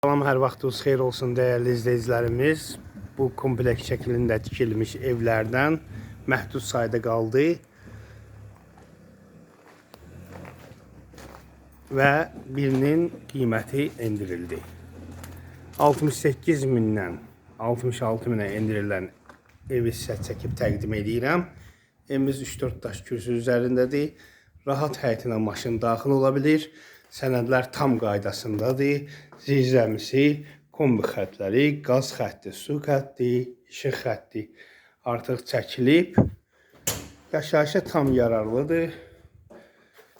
Salam, hər vaxtınız xeyir olsun dəyərli izləyicilərimiz. Bu kompleks şəklində tikilmiş evlərdən məhdud sayda qaldı və birinin qiyməti endirildi. 68 mindən 66 minə endirilən evi sizə çəkib təqdim edirəm. Evimiz 3-4 daş kürsü üzərindədir. Rahat həyətinə maşın daxil ola bilir. Sənədlər tam qaydasındadır. Zirzəmisi, kombi xətləri, qaz xətti, su xətti, işıq xətti artıq çəkilib. Yaşayışa tam yararlıdır.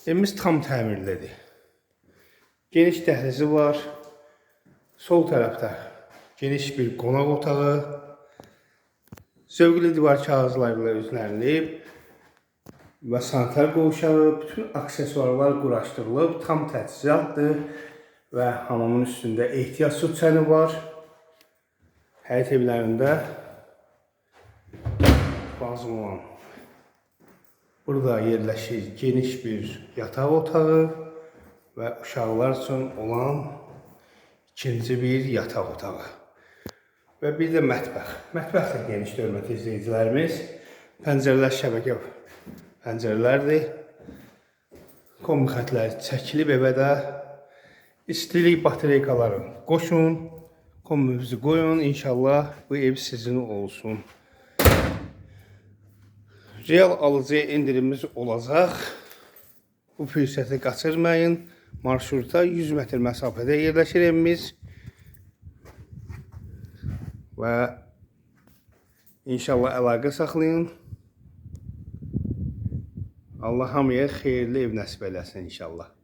Evimiz tam təmirlidir. Geniş dəhlizi var. Sol tərəfdə geniş bir qonaq otağı. Zövqlü divar kağızlarla üzlənilib və sanitar qovşağı, bütün aksesuarlar quraşdırılıb, tam təchizatdır və hamamın üstündə ehtiyac su çəni var. Həyət evlərində lazım olan burada yerləşir geniş bir yataq otağı və uşaqlar üçün olan ikinci bir yataq otağı. Və bir də mətbəx. Mətbəx də genişdir, hörmətli izləyicilərimiz. Pəncərələr şəbəkə pəncərələrdir. Kombi xətləri çəkilib evə də. İstilik batareykaları qoşun. Kombimizi qoyun. İnşallah bu ev sizin olsun. Real alıcıya indirimimiz olacaq. Bu fürsəti qaçırmayın. Marşruta 100 metr məsafədə yerləşir evimiz. Və inşallah əlaqə saxlayın. Allah hamıya xeyirli ev nəsib eləsin inşallah.